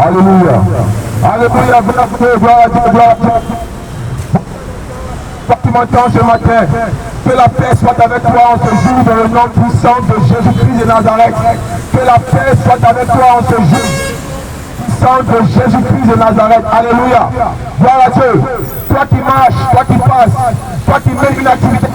Alléluia. Alléluia. Gloire à Dieu, gloire à Dieu. Tu m'entends ce matin. Que la paix soit avec toi en ce jour dans le nom puissant de Jésus-Christ de Nazareth. Que la paix soit avec toi en ce jour puissant de Jésus-Christ de Nazareth. Alléluia. Gloire à Dieu. Toi qui marches, toi qui passes, toi qui mènes une activité,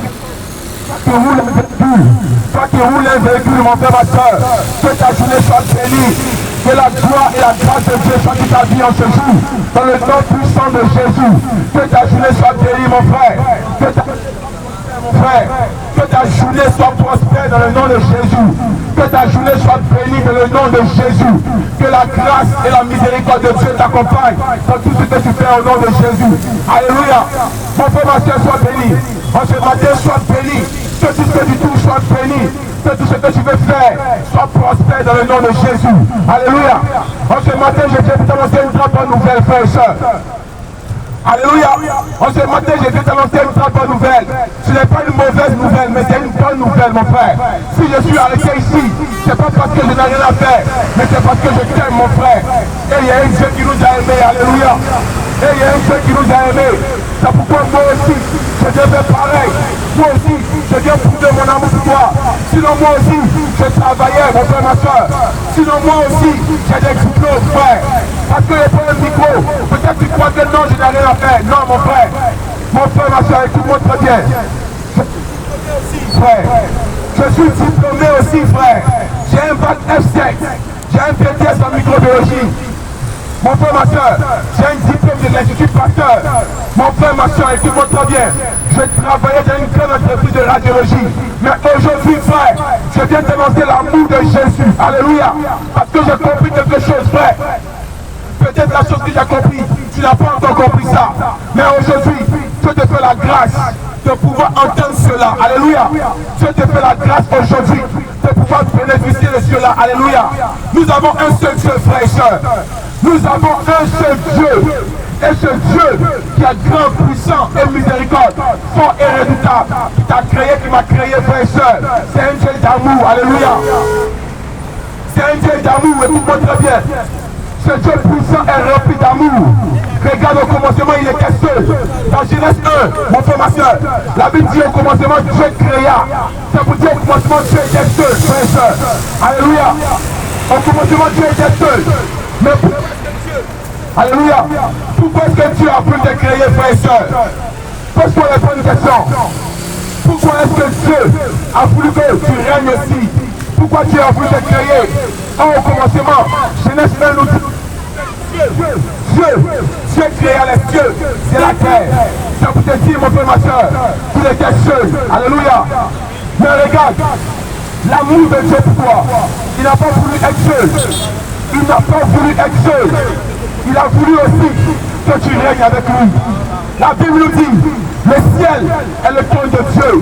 toi qui roules un véhicule, mon frère, ma soeur, que ta journée soit bénie. Que la gloire et la grâce de Dieu soient dans ta vie en ce jour, dans le nom puissant de Jésus. Que ta journée soit bénie, mon frère. Que ta journée soit prospère dans le nom de Jésus. Que ta journée soit bénie dans le nom de Jésus. Que la grâce et la miséricorde de Dieu t'accompagnent dans tout ce que tu fais au nom de Jésus. Alléluia. Mon frère, ma soeur, sois béni. En ce matin, sois béni. Que tout ce que tu touches soit béni. Que tout ce que tu veux faire soit prospère dans le nom de Jésus. Alléluia. En ce matin, je viens t'annoncer une très bonne nouvelle, frères et sœurs. Alléluia. En ce matin, je viens t'annoncer une très bonne nouvelle. Ce n'est pas une mauvaise nouvelle, mais c'est une bonne nouvelle, mon frère. Si je suis arrêté ici, c'est pas parce que je n'ai rien à faire, mais c'est parce que je t'aime, mon frère. Et il y a un Dieu qui nous a aimés. Alléluia. Et il y a un Dieu qui nous a aimés. C'est pourquoi moi aussi, je devais pareil. Moi aussi, je viens prouver mon amour pour toi. Sinon moi aussi, je travaillais, mon frère, ma soeur. Sinon moi aussi, j'ai des diplômes, frère. Parce que je prends un micro. Peut-être tu crois que non, je n'ai rien à faire. Non, mon frère. Mon frère, ma soeur, écoute-moi très bien. Frère, je suis diplômé aussi, frère. J'ai un bac F7. J'ai un BTS en microbiologie. Mon frère, ma soeur, j'ai un diplôme de l'Institut Pasteur. Mon frère, ma soeur, écoute-moi très bien. Je travaillais dans une grande entreprise de radiologie. Mais aujourd'hui, frère, je viens t'annoncer l'amour de Jésus. Alléluia. Parce que j'ai compris quelque chose, frère. Peut-être la chose que j'ai compris, tu n'as pas encore compris ça. Mais aujourd'hui, Dieu te fait la grâce de pouvoir entendre cela. Alléluia. Dieu te fait la grâce aujourd'hui de pouvoir bénéficier de cela. Alléluia. Nous avons un seul Dieu, frère et soeur. Nous avons un seul Dieu. Et ce Dieu qui est grand, puissant et miséricorde, fort et redoutable, qui t'a créé, qui m'a créé, frère et soeur. C'est un Dieu d'amour. Alléluia. C'est un Dieu d'amour. Écoute-moi très bien. Ce Dieu puissant est rempli d'amour. Regarde, au commencement, il était seul. Dans Genèse 1, mon frère, ma soeur, la Bible dit au commencement, Dieu créa. Ça vous dit au commencement, Dieu était seul, frère et soeur. Alléluia. Au commencement, Dieu était seul. Mais alléluia. Pourquoi est-ce que Dieu a voulu te créer, frère et soeur? Pose-toi la bonne question. Pourquoi est-ce que Dieu a voulu que tu règnes aussi? Pourquoi Dieu a voulu te créer? Au commencement, Genèse 1 nous dit Dieu créa les cieux et la terre. Ça vous te dit, mon frère, ma soeur, qu'il était seul. Alléluia. Mais regarde, l'amour de Dieu pour toi, il n'a pas voulu être seul. Il n'a pas voulu être seul. Il a voulu aussi que tu règnes avec lui. La Bible nous dit, le ciel est le trône de Dieu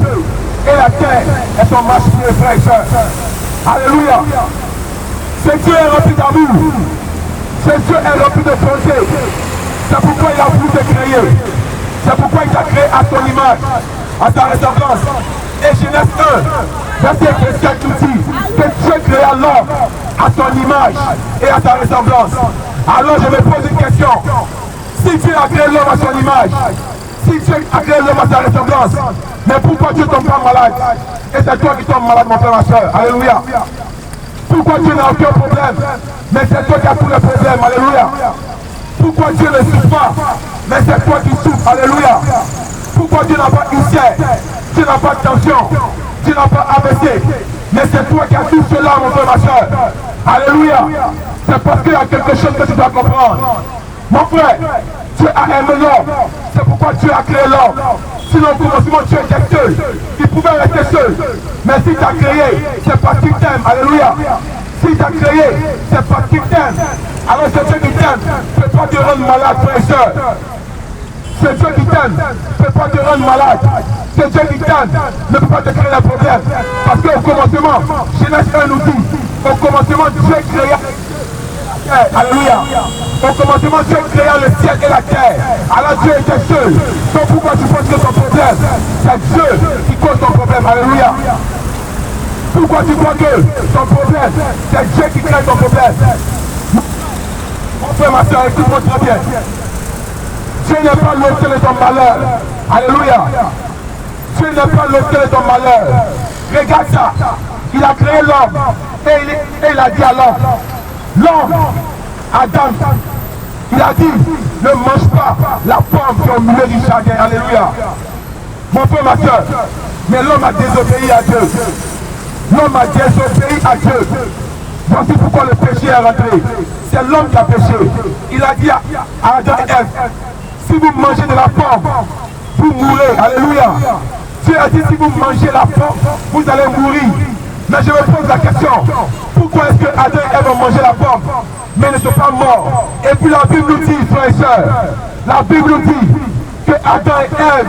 et la terre est son marchepied, frère et soeur. Alléluia. Ce Dieu est rempli d'amour. Ce Dieu est rempli de bonté. C'est pourquoi il a voulu te créer. C'est pourquoi il t'a créé à ton image, à ta ressemblance. Et Genèse 1, verset 17 nous dit que Dieu créa l'homme à son image et à ta ressemblance. Alors je me pose une question. Si Dieu a créé l'homme à son image, si Dieu a créé l'homme à sa ressemblance, mais pourquoi Dieu ne tombe pas malade? Et c'est toi qui tombes malade, mon frère, ma soeur. Alléluia. Pourquoi Dieu n'a aucun problème? Mais c'est toi qui as tous les problèmes. Alléluia. Pourquoi Dieu ne souffre pas? Mais c'est toi qui souffres. Alléluia. Pourquoi Dieu n'a pas ulcère? Dieu n'a pas de tension. Dieu n'a pas AVC. Mais c'est toi qui as tout cela, mon frère, ma soeur. Alléluia. C'est parce qu'il y a quelque chose que tu dois comprendre. Mon frère, Dieu a aimé l'homme. C'est pourquoi Dieu a créé l'homme. Sinon, au commencement, Dieu était seul. Il pouvait rester seul. Mais si tu as créé, c'est parce qu'il t'aime. Alléluia. Si tu as créé, c'est parce qu'il t'aime. Alors c'est Dieu qui t'aime. Ne peut pas te rendre malade, frère et soeur. C'est Dieu qui t'aime. Ne peut pas te rendre malade. C'est Dieu qui t'aime. Ne peut pas te créer des problèmes. Parce qu'au commencement, Genèse 1 nous dit, au commencement, Dieu créa. Alléluia. Au commencement, Dieu créa le ciel et la terre. Alors Dieu était seul. Donc pourquoi tu penses que ton problème, c'est Dieu qui cause ton problème? Alléluia. Pourquoi tu crois que ton problème, c'est Dieu qui crée ton problème? Mon frère, ma soeur, écoute-moi très bien. Dieu n'est pas l'auteur de ton malheur. Alléluia. Dieu n'est pas l'auteur de ton malheur. Regarde ça. Il a créé l'homme. Et il a dit à l'homme, Adam, il a dit, ne mange pas la pomme qui est au milieu du jardin. Alléluia. Mon frère, ma soeur, mais l'homme a désobéi à Dieu. L'homme a désobéi à Dieu. Voici pourquoi le péché est rentré. C'est l'homme qui a péché. Il a dit à Adam et Ève, si vous mangez de la pomme, vous mourrez. Alléluia. Dieu a dit, si vous mangez la pomme, vous allez mourir. Mais je me pose la question, pourquoi est-ce que Adam et Ève ont mangé la pomme, mais ne sont pas morts? Et puis la Bible nous dit, frères et sœurs, la Bible nous dit que Adam et Ève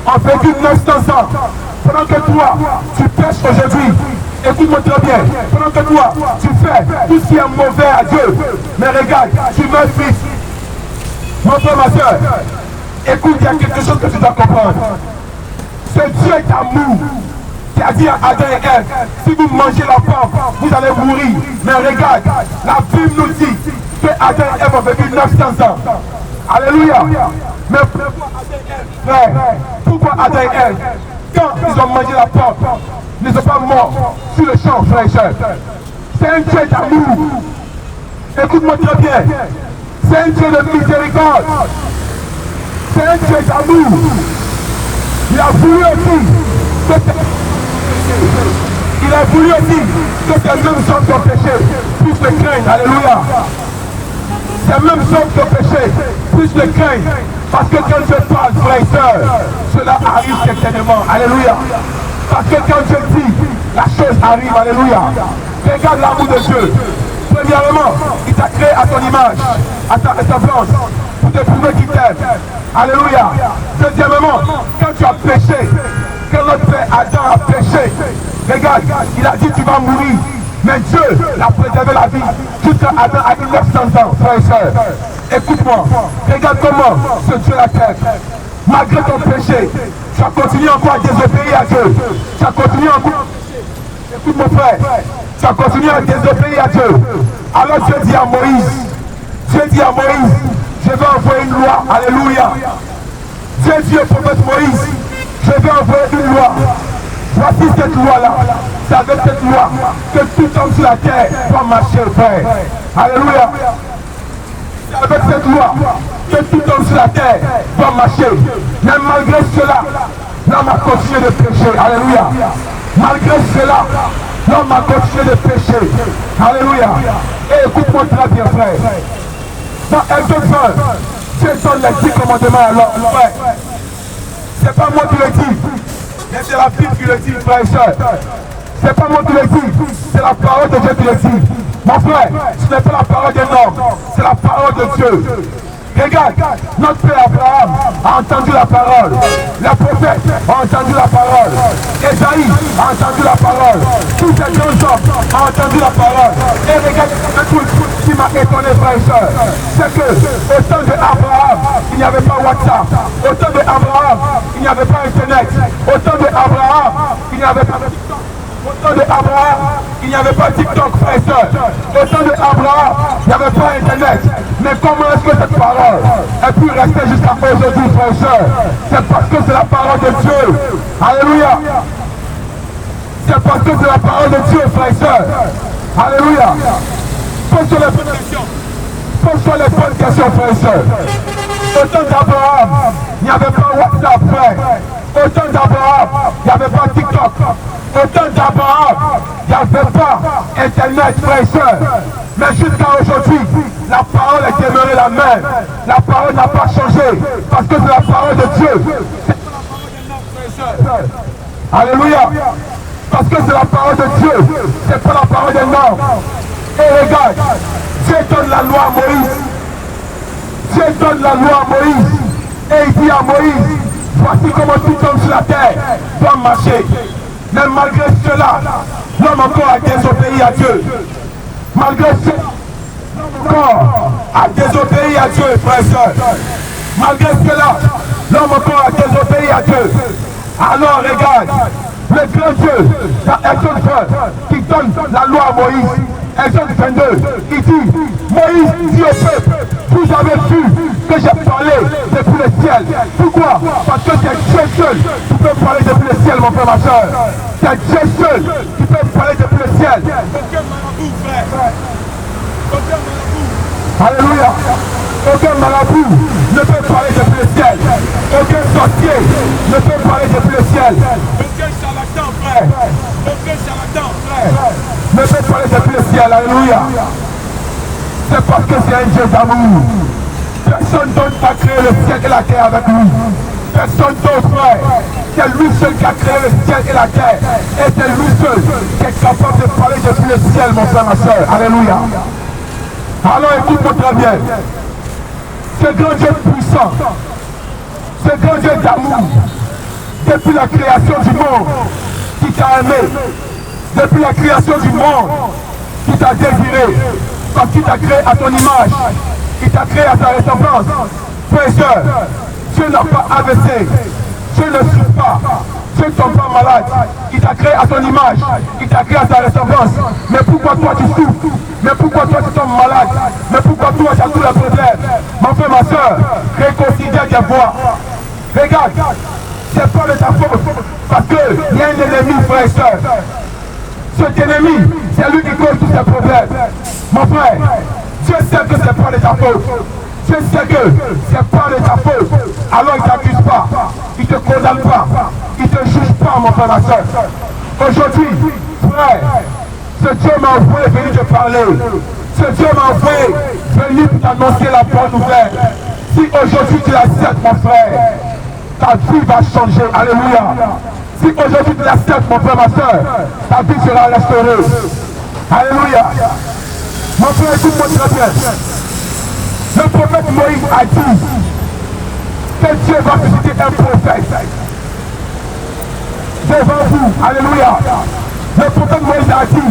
ont vécu 900 ans. Pendant que toi, tu pêches aujourd'hui, écoute-moi très bien, pendant que toi, tu fais tout ce qui est mauvais à Dieu, mais regarde, tu meurs vite. Mon frère, ma soeur, écoute, il y a quelque chose que tu dois comprendre. Ce Dieu d'amour qui a dit à Adam et Ève, si vous mangez la pomme, vous allez mourir. Mais regarde, la Bible nous dit que Adam et Ève ont vécu 900 ans. Alléluia. Mais pourquoi Adam et Ève, quand ils ont mangé la pomme, ils ne sont pas morts sur le champ, frère et sœur? C'est un Dieu d'amour. Écoute-moi très bien. C'est un Dieu de miséricorde. C'est un Dieu d'amour. Il a voulu aussi que tes mêmes sortes de péché puissent le craindre. Alléluia. Ces mêmes sortes de péché puissent le craindre. Parce que quand je parle, frère et sœur, cela arrive certainement. Alléluia. Parce que quand je dis, la chose arrive. Alléluia. Regarde l'amour de Dieu. Premièrement, il t'a créé à ton image, à ta ressemblance, pour te prouver qu'il t'aime. Alléluia. Deuxièmement, quand tu as péché, quand notre père Adam a péché, regarde, il a dit tu vas mourir. Mais Dieu l'a préservé la vie jusqu'à Adam a eu 900 ans, frère et sœur. Écoute-moi, regarde comment ce Dieu la terre. Malgré ton péché, tu as continué encore à désobéir à Dieu. Tu as continué encore. Écoute mon frère, tu as continué à désobéir à Dieu. Alors Dieu dit à Moïse, je vais envoyer une loi. Alléluia. Dieu dit au prophète Moïse, je vais envoyer une loi. Voici cette loi-là. C'est avec cette loi que tout homme sur la terre doit marcher, frère. Alléluia. C'est avec cette loi que tout homme sur la terre doit marcher. Mais malgré cela, l'homme a continué de pécher. Alléluia. Malgré cela, l'homme a continué de pécher. Alléluia. Et écoute-moi très bien, frère. Dans Exode 20, Dieu donne les 10 commandements à l'homme, frère. C'est pas moi qui le dis, mais c'est la Bible qui le dit, frère et soeur. C'est pas moi qui le dis, c'est la parole de Dieu qui le dit. Mon frère, ce n'est pas la parole d'un homme, c'est la parole de Dieu. Regarde, notre père Abraham a entendu la parole. Les prophètes ont entendu la parole. Esaïe a entendu la parole. Tous ces grands hommes ont entendu la parole. Et regarde, un truc qui m'a étonné, frère et soeur, c'est que au temps d'Abraham, il n'y avait pas WhatsApp. Au temps d'Abraham, il n'y avait pas Internet. Au temps d'Abraham, il n'y avait pas TikTok. Au temps d'Abraham, il n'y avait pas TikTok, frère et soeur. Au temps d'Abraham, il n'y avait pas Internet. Mais comment est-ce que cette parole a pu rester jusqu'à aujourd'hui, frère et soeur? C'est parce que c'est la parole de Dieu. Alléluia. C'est parce que c'est la parole de Dieu, frère et soeur. Alléluia. Pose-toi les bonnes questions. Pose-toi les bonnes questions, frère et soeur. Au temps d'Abraham, il n'y avait pas WhatsApp, frère. Au temps d'Abraham, il n'y avait pas TikTok. Au temps d'Abraham, il n'y avait pas Internet, frère et soeur. Mais jusqu'à aujourd'hui, la parole est demeurée la même. La parole n'a pas changé. Parce que c'est la parole de Dieu. C'est pas la parole d'un homme, frère et soeur. Alléluia. Parce que c'est la parole de Dieu. C'est pas la parole d'un homme. Et regarde, Dieu donne la loi à Moïse. Dieu donne la loi à Moïse. Et il dit à Moïse, voici comment tout homme sur la terre doit marcher. Mais malgré cela, l'homme encore a désobéi à Dieu. Malgré cela, l'homme encore a désobéi à Dieu, frère et soeur. Malgré cela, l'homme encore a désobéi à Dieu. Alors regarde, le grand Dieu, dans Exode 20, qui donne la loi à Moïse, Exode 22, il dit, Moïse dit au peuple, vous avez vu que j'ai parlé depuis le ciel. Pourquoi? Parce que c'est Dieu seul qui peut parler depuis le ciel, mon frère, ma soeur. C'est Dieu seul qui peut parler depuis le ciel. Aucun marabout, frère. Aucun marabout. Alléluia. Aucun marabout ne peut parler depuis le ciel. Aucun sorcier ne peut parler depuis le ciel. Aucun charlatan, frère. Aucun charlatan, frère. Ne peut parler depuis le ciel. Alléluia. C'est parce que c'est un Dieu d'amour. Personne d'autre n'a créé le ciel et la terre avec lui. Personne d'autre, frère. C'est lui seul qui a créé le ciel et la terre. Et c'est lui seul qui est capable de parler depuis le ciel, mon frère, ma soeur. Alléluia. Alors écoute-moi très bien. Ce grand Dieu puissant, ce grand Dieu d'amour, depuis la création du monde, qui t'a aimé, depuis la création du monde, qui t'a désiré, parce qu'il t'a créé à ton image, il t'a créé à ta ressemblance. Frère et soeur, Dieu n'a pas AVC, Dieu ne souffre pas, Dieu ne tombe pas malade, il t'a créé à ton image, il t'a créé à ta ressemblance. Mais pourquoi toi tu souffres? Mais pourquoi toi tu tombes malade? Mais pourquoi toi tu as tous les problèmes? Mon frère, ma soeur, reconsidère tes voix. Regarde, c'est pas de ta faute, parce qu'il y a un ennemi, frère et soeur. Cet ennemi, c'est lui qui cause tous ces problèmes. Mon frère, Dieu sait que c'est pas de ta faute. Dieu sait que c'est pas de ta faute. Alors il ne t'accuse pas, il ne te condamne pas, il ne te juge pas, mon frère, ma soeur. Aujourd'hui, frère, ce Dieu m'a envoyé venir te parler. Ce Dieu m'a envoyé venir t'annoncer la bonne nouvelle. Si aujourd'hui tu l'acceptes, mon frère, ta vie va changer. Alléluia. Si aujourd'hui tu l'acceptes, mon frère, ma soeur, ta vie sera restaurée. Alléluia. Mon frère, écoute-moi très bien. Le prophète Moïse a dit que Dieu va visiter un prophète devant vous. Alléluia. Le prophète Moïse a dit,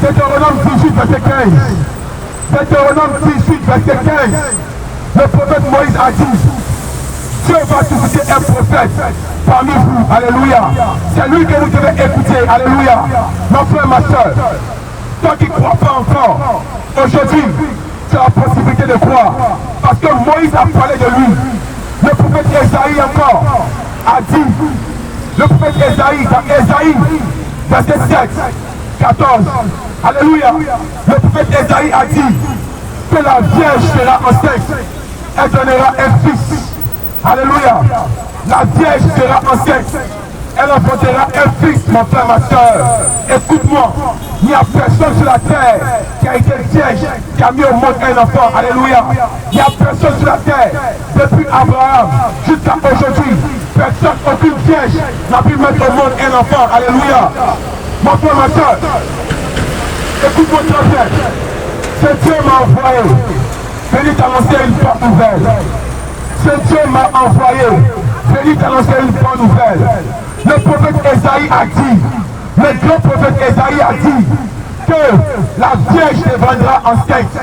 Deutéronome 18, verset 15. Deutéronome 18, verset 15. Le prophète Moïse a dit, Dieu va susciter un prophète parmi vous. Alléluia. C'est lui que vous devez écouter. Alléluia. Mon frère, ma soeur, toi qui ne crois pas encore, aujourd'hui, tu as la possibilité de croire. Parce que Moïse a parlé de lui. Le prophète Esaïe encore a dit, le prophète Esaïe, dans Esaïe, verset 7, 14. Alléluia. Le prophète Esaïe a dit que la Vierge sera enceinte. Elle donnera un fils. Alléluia. La Vierge sera enceinte. Elle enfantera un fils, mon frère, ma soeur. Écoute-moi, il n'y a personne sur la terre qui a été vierge, qui a mis au monde un enfant. Alléluia. Il n'y a personne sur la terre, depuis Abraham jusqu'à aujourd'hui. Personne, aucune vierge n'a pu mettre au monde un enfant. Alléluia. Mon frère, ma soeur, écoute-moi très bien. Ce Dieu m'a envoyé venir t'annoncer une bonne nouvelle. Ce Dieu m'a envoyé venir t'annoncer une bonne nouvelle. Le prophète Esaïe a dit, le grand prophète Esaïe a dit que la Vierge deviendra enceinte.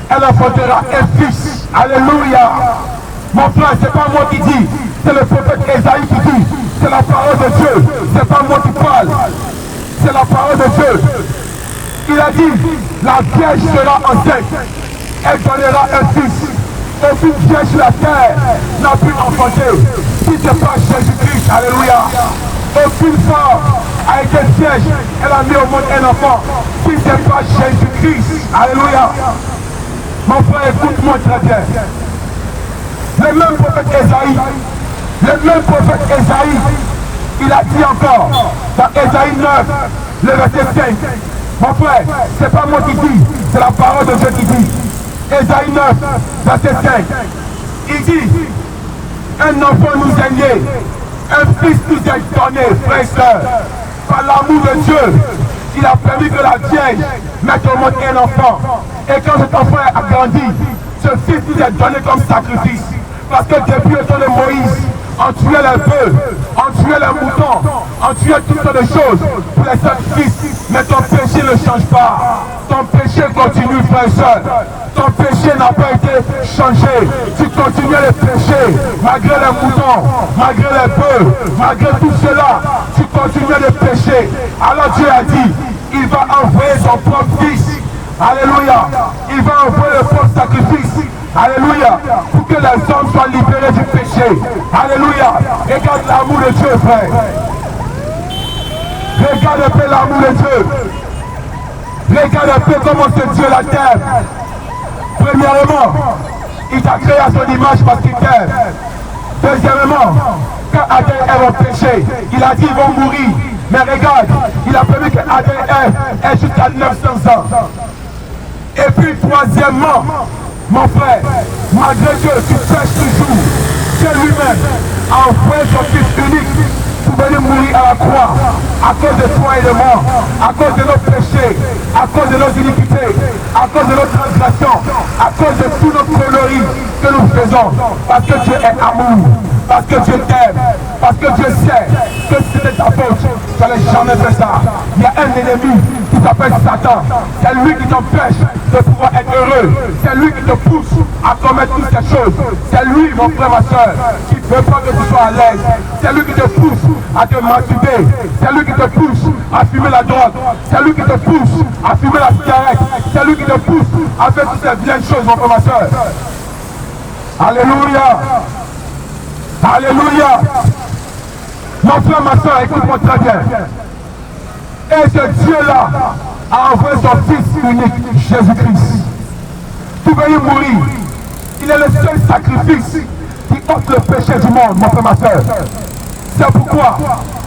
Elle enfantera un fils. Alléluia. Mon frère, c'est pas moi qui dis, c'est le prophète Esaïe qui dit, c'est la parole de Dieu, c'est pas moi qui parle, c'est la parole de Dieu. Il a dit, la Vierge sera enceinte, elle donnera un fils. Aucune vierge sur la terre n'a pu enfanter, si ce n'est pas Jésus-Christ. Alléluia. Aucune femme a été vierge, elle a mis au monde un enfant, si ce n'est pas Jésus-Christ. Alléluia. Mon frère, écoute-moi très bien. Le même prophète Esaïe, il a dit encore, dans Esaïe 9, le verset 5, mon frère, c'est pas moi qui dis, c'est la parole de Dieu qui dit. Esaïe 9, verset 5, il dit, un enfant nous est né, un fils nous est donné, frère et soeur, par l'amour de Dieu, il a permis que la Vierge mette au monde un enfant. Et quand cet enfant a grandi, ce fils nous est donné comme sacrifice. Parce que depuis le temps de Moïse, on tuait les bœufs, on tuait les moutons, on tuait toutes sortes de choses pour les sacrifices. Mais ton péché ne change pas. Ton péché continue, frère et soeur. Ton péché n'a pas été changé. Tu continues le péché, malgré les moutons, malgré les bœufs, malgré tout cela, tu continues le péché. Alors Dieu a dit, il va envoyer son propre fils Alléluia. Il va envoyer le propre sacrifice. Alléluia. Pour que les hommes soient libérés du péché. Alléluia. Regarde l'amour de Dieu, frère. Regarde un peu l'amour de Dieu. Regarde un peu comment ce Dieu la t'aime. Premièrement, il t'a créé à son image parce qu'il t'aime. Deuxièmement, quand Adam et Ève ont péché, il a dit ils vont mourir. Mais regarde, il a permis que Adam et Ève aient jusqu'à 900 ans. Et puis troisièmement, mon frère, malgré que tu pêches toujours, Dieu lui-même a envoyé son Fils unique pour venir mourir à la croix, à cause de toi et de moi, à cause de nos péchés, à cause de nos iniquités, à cause de nos transgressions, à cause de tous nos conneries que nous faisons, parce que Dieu est amour, parce que Dieu t'aime, parce que Dieu sait que si c'était ta faute, tu n'allais jamais faire ça. Il y a un ennemi qui s'appelle Satan, c'est lui qui t'empêche de pouvoir être heureux, c'est lui qui te pousse à commettre toutes ces choses, c'est lui, mon frère, ma soeur, qui ne veut pas que tu sois à l'aise, c'est lui qui te pousse à te masturber, c'est lui qui te pousse à fumer la drogue, c'est lui qui te pousse à fumer la cigarette, c'est lui qui te pousse à faire toutes ces vilaines choses, mon frère, ma soeur. Alléluia. Alléluia. Mon frère, ma soeur, écoute-moi très bien. Et ce Dieu-là a envoyé son Fils unique, Jésus-Christ, pour venir mourir. Il est le seul sacrifice qui ôte le péché du monde, mon frère, ma soeur. C'est pourquoi,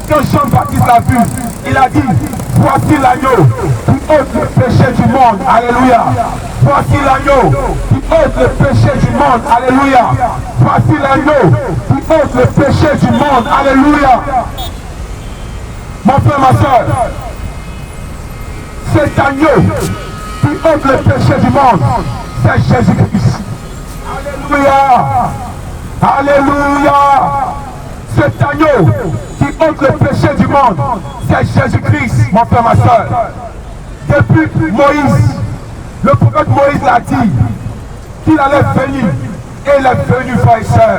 quand Jean-Baptiste l'a vu, il a dit, voici l'agneau qui ôte le péché du monde. Alléluia. Voici l'agneau qui ôte le péché du monde. Alléluia. Voici l'agneau qui ôte le péché du monde. Alléluia. Mon frère, ma soeur, cet agneau qui ôte le péché du monde, c'est Jésus-Christ. Alléluia. Alléluia. Cet agneau qui ôte le péché du monde, c'est Jésus-Christ, mon frère, ma soeur. Depuis Moïse, le prophète Moïse l'a dit, qu'il allait venir, et il est venu, frère et soeur.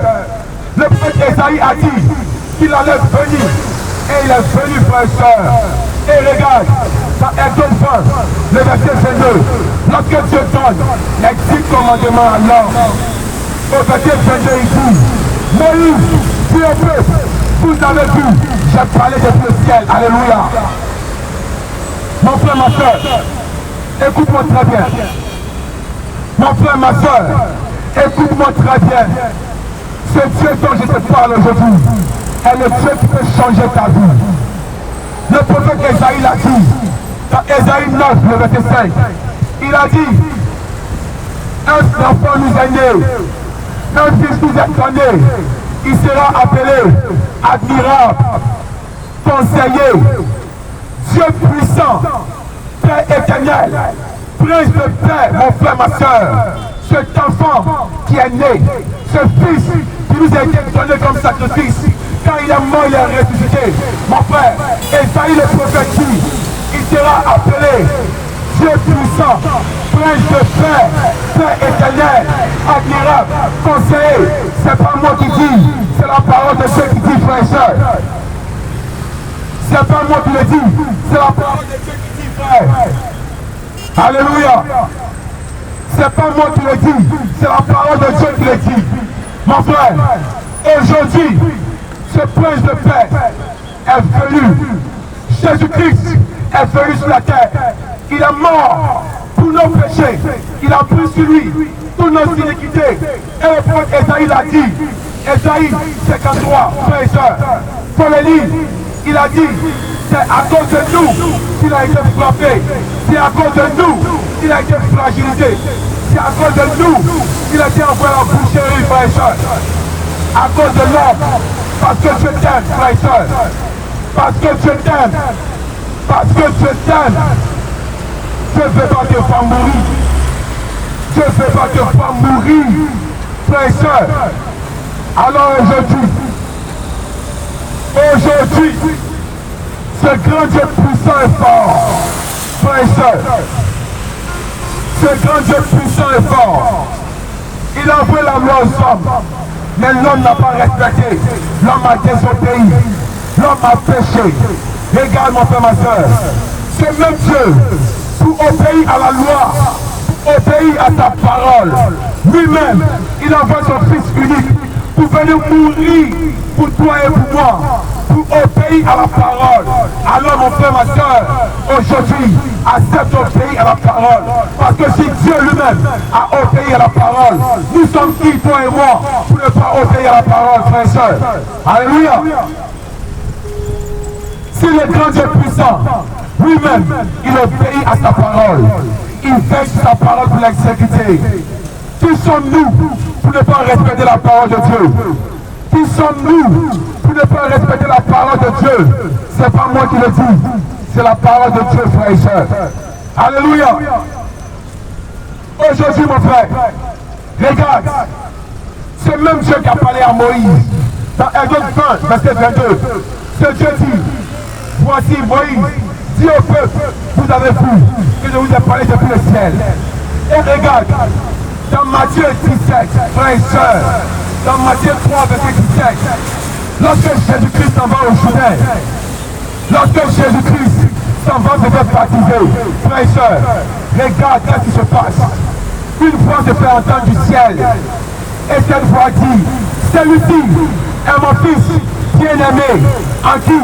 Le prophète Esaïe a dit qu'il allait venir, et il est venu, frère et soeur. Et regarde, dans Exode 20, le verset 22, lorsque Dieu donne les 10 commandements à l'homme, au verset 22, il dit, Moïse, Dieu peuple, vous avez vu, j'ai parlé depuis le ciel. Alléluia. Mon frère, ma soeur, écoute-moi très bien. Mon frère, ma soeur, écoute-moi très bien. Ce Dieu dont je te parle aujourd'hui est le Dieu qui peut changer ta vie. Le prophète Esaïe l'a dit, dans Esaïe 9, le verset 5, il a dit, un enfant nous est né, un fils nous est donné, il sera appelé admirable, conseiller, Dieu puissant, Père éternel, prince de paix, mon frère, ma soeur. Cet enfant qui est né, ce fils qui nous a été donné comme sacrifice, quand il est mort, il est ressuscité. Mon frère, Esaïe le prophète dit, il sera appelé Dieu puissant, prince de paix, Père éternel, admirable, conseiller. C'est pas moi qui dis, c'est la parole de Dieu qui dit, frère et soeur. C'est pas moi qui le dis, c'est la parole de Dieu qui dit, frère. Alléluia. C'est pas moi qui le dis, c'est la parole de Dieu qui le dit. Mon frère, aujourd'hui, ce prince de paix est venu. Jésus-Christ est venu sur la terre. Il est mort pour nos péchés. Il a pris sur lui toutes nos iniquités. Et le prophète Esaïe l'a dit. Esaïe 53, frères et sœurs. Pour les lire, il a dit, c'est à cause de nous qu'il a été frappé. C'est à cause de nous qu'il a été fragilisé. C'est à cause de nous qu'il a été envoyé en boucherie, frères et sœurs. À cause de l'homme. Parce que Dieu t'aime, frères et sœurs. Parce que Dieu t'aime. Parce que Dieu t'aime. Dieu ne veut pas te faire mourir. Dieu ne veut pas te faire mourir, frères et sœurs. Alors aujourd'hui, ce grand Dieu puissant et fort, frères et sœurs, ce grand Dieu puissant et fort, il a envoyé la loi aux hommes, mais l'homme n'a pas respecté, l'homme a désobéi, l'homme a péché. Regarde mon frère, ma soeur, ce même Dieu, pour obéir à la loi, pour obéir à ta parole. Lui-même, il envoie son Fils unique pour venir mourir pour toi et pour moi, pour obéir à la parole. Alors mon frère, ma soeur, aujourd'hui, accepte d'obéir à la parole. Parce que si Dieu lui-même a obéi à la parole, nous sommes qui, toi et moi, pour ne pas obéir à la parole, frère et soeur. Alléluia. Si le grand Dieu puissant, lui-même, il obéit à sa parole. Il veille sur sa parole pour l'exécuter. Qui sommes-nous pour ne pas respecter la parole de Dieu? Qui sommes-nous pour ne pas respecter la parole de Dieu? C'est pas moi qui le dis, c'est la parole de Dieu, frère et soeur. Alléluia. Aujourd'hui, mon frère, regarde, c'est même Dieu qui a parlé à Moïse. Dans Exode 20, verset 22, ce Dieu dit, voici Moïse, dis au peuple, vous avez vu que je vous ai parlé depuis le ciel. Et regarde, dans Matthieu 17, frères et sœurs, dans Matthieu 3, verset 17, lorsque Jésus-Christ s'en va au Jourdain, lorsque Jésus-Christ s'en va se faire baptiser, frères et sœurs, regarde ce qui se passe. Une voix se fait entendre du ciel, et cette voix dit, celui-ci est mon fils bien-aimé, en qui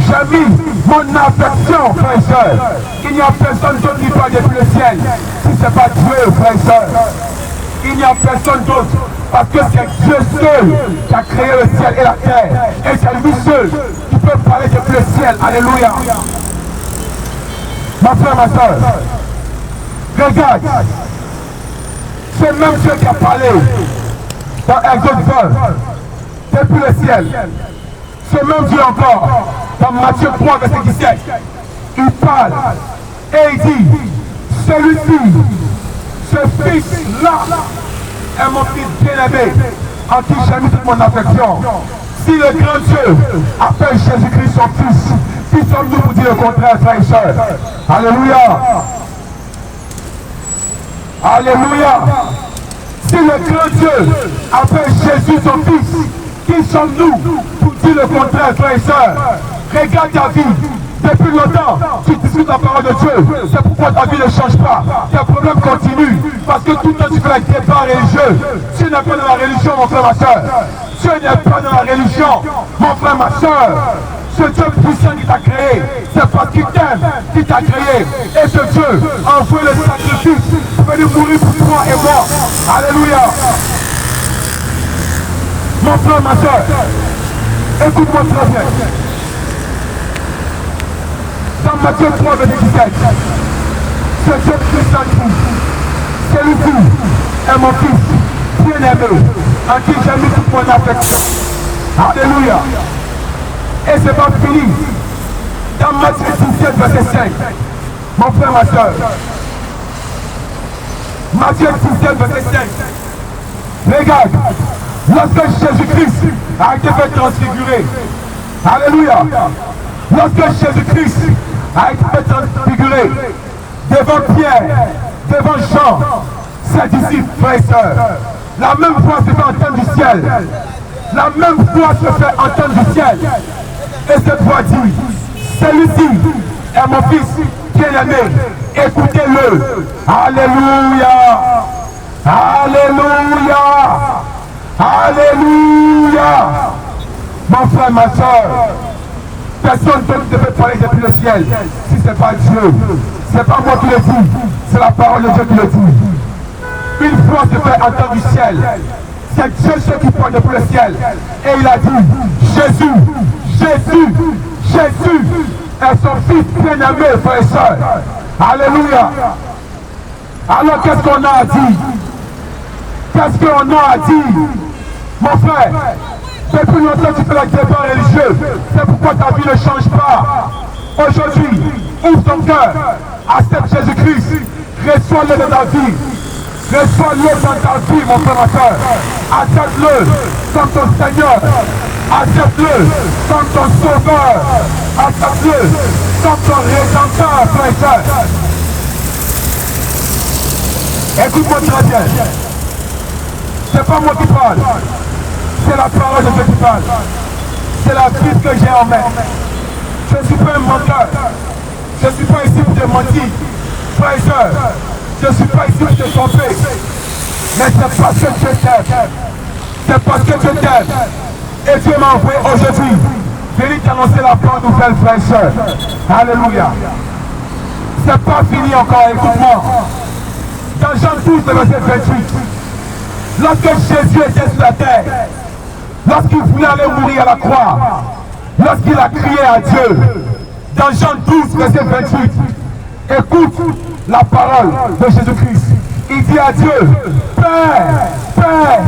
j'ai mis mon affection, frères et sœurs. Il n'y a personne d'autre qui parle depuis le ciel, si ce n'est pas Dieu, frères et sœurs. Il n'y a personne d'autre, parce que c'est Dieu seul qui a créé le ciel et la terre. Et c'est lui seul qui peut parler depuis le ciel. Alléluia. Ma frère, ma soeur, regarde, c'est même Dieu qui a parlé dans Exode 20, depuis le ciel. C'est même Dieu encore, dans Matthieu 3, verset 17. Il parle et il dit, celui-ci, ce fils-là, est mon fils bien-aimé, en qui j'ai mis toute mon affection. Si le grand Dieu appelle Jésus-Christ son fils, qui sommes-nous pour dire le contraire, frères et sœurs? Alléluia. Alléluia. Si le grand Dieu appelle Jésus son fils, qui sommes-nous pour dire le contraire, frères et sœurs? Regarde ta vie. Depuis longtemps, tu discutes la parole de Dieu. C'est pourquoi ta vie ne change pas. Tes problèmes continuent. Parce que tout le temps tu fais un débat religieux. Tu n'es pas dans la religion, mon frère, ma soeur. Tu n'es pas dans la religion, mon frère, ma soeur. Ce Dieu puissant qui t'a créé, c'est parce qu'il t'aime qui t'a créé. Et ce Dieu a envoyé le sacrifice pour venir mourir pour toi et moi. Alléluia. Mon frère, ma soeur, écoute-moi très bien. Dans Matthieu 3, verset 17, ce Dieu puissant dit, celui-ci est mon fils bien-aimé, en qui j'ai mis toute mon affection. Alléluia. Et c'est pas fini. Dans Matthieu 17, verset 5, mon frère, ma soeur, Matthieu 17, verset 5, regarde, lorsque Jésus-Christ a été fait transfigurer, alléluia, lorsque Jésus-Christ a été fait transfigurer devant Pierre, devant Jean, ses disciples, frères et sœurs, la même voix se fait entendre du ciel, la même voix se fait entendre du ciel, et cette voix dit, celui-ci est mon fils bien-aimé, écoutez-le. Alléluia. Alléluia. Alléluia. Mon frère, ma soeur, personne ne peut parler depuis le ciel si ce n'est pas Dieu. Ce n'est pas moi qui le dis, c'est la parole de Dieu qui le dit. Une voix se fait entendre du ciel. C'est Dieu seul qui parle depuis le ciel. Et il a dit, Jésus est son fils bien-aimé, frères et sœurs. Alléluia. Alors qu'est-ce qu'on a à dire? Qu'est-ce qu'on a à dire? Mon frère, depuis longtemps tu fais la débat religieux. C'est pourquoi ta vie ne change pas. Aujourd'hui, ouvre ton cœur, accepte Jésus-Christ, reçois-le dans ta vie. Reçois-le dans ta vie, mon frère, ma soeur. Accepte-le comme ton Seigneur. Accepte-le comme ton Sauveur. Accepte-le comme ton Rédempteur, frère et sœur. Écoute-moi très bien. C'est pas moi qui parle. C'est la parole de Dieu qui parle. C'est la Bible que j'ai en main. Je ne suis pas un menteur. Je ne suis pas ici pour te mentir. Frère et sœur, soeur, je ne suis pas ici pour te tromper. Mais c'est parce que Dieu t'aime. C'est parce que Dieu t'aime. Et Dieu m'a envoyé aujourd'hui. Venez t'annoncer la bonne nouvelle, frère et soeur. Alléluia. C'est pas fini encore, écoute-moi. Dans Jean 12, le verset 28, lorsque Jésus était sur la terre, lorsqu'il voulait aller mourir à la croix, lorsqu'il a crié à Dieu, dans Jean 12, verset 28, écoute la parole de Jésus-Christ. Il dit à Dieu, Père, Père,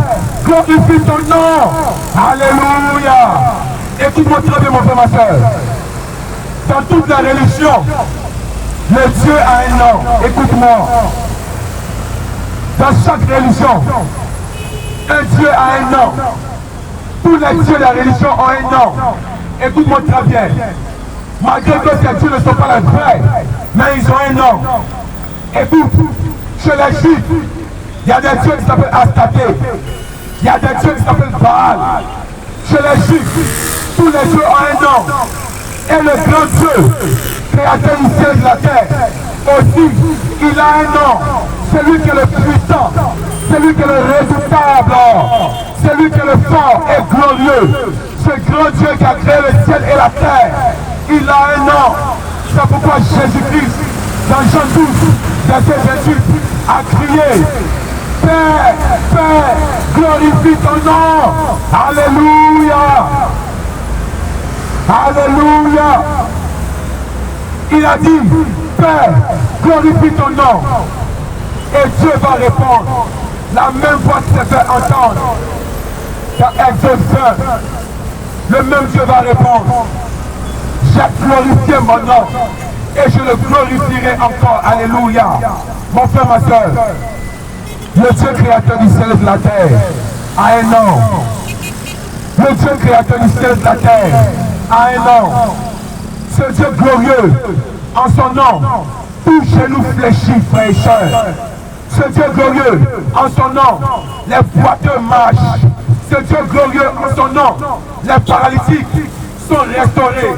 glorifie ton nom. Alléluia. Écoute-moi très bien, mon frère, ma soeur. Dans toute la religion, le Dieu a un nom. Écoute-moi. Dans chaque religion, un Dieu a un nom. Tous les dieux de la religion ont un nom. Écoute-moi très bien. Malgré que ces dieux ne sont pas les vrais, mais ils ont un nom. Écoute, chez les Juifs, il y a des dieux qui s'appellent Astarté. Il y a des dieux qui s'appellent Baal. Chez les Juifs, tous les dieux ont un nom. Et le grand Dieu, créateur du ciel et de la terre, aussi, il a un nom. C'est lui qui est le puissant, c'est lui qui est le redoutable, c'est lui qui est le fort et glorieux. Ce grand Dieu qui a créé le ciel et la terre, il a un nom. C'est pourquoi Jésus-Christ, dans Jean 12, verset 28, a crié, Père, Père, glorifie ton nom. Alléluia. Alléluia. Il a dit, Père, glorifie ton nom. Et Dieu va répondre. La même voix qui s'est fait entendre dans Exode 20. Le même Dieu va répondre. J'ai glorifié mon nom. Et je le glorifierai encore. Alléluia. Mon frère, ma soeur, le Dieu créateur du ciel et de la terre a un nom. Le Dieu créateur du ciel et de la terre a un nom. Ce Dieu glorieux, en son nom, tout genou fléchit, frères et sœurs. Ce Dieu glorieux, en son nom, les boiteux marchent. Ce Dieu glorieux, en son nom, les paralytiques sont restaurés.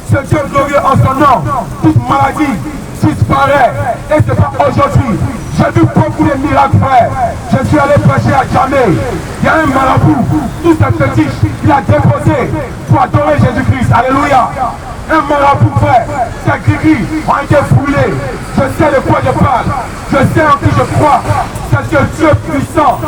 Ce Dieu glorieux, en son nom, toute maladie disparaît. Et ce n'est pas aujourd'hui. J'ai vu beaucoup de miracles, frère. Je suis allé prêcher à Djamé. Il y a un marabout, tout cette fétiche, il a déposé pour adorer Jésus-Christ. Alléluia. Un marabout, frère, ses gris ont été brûlés. Je sais de quoi je parle. Je sais en qui je crois. C'est ce Dieu puissant.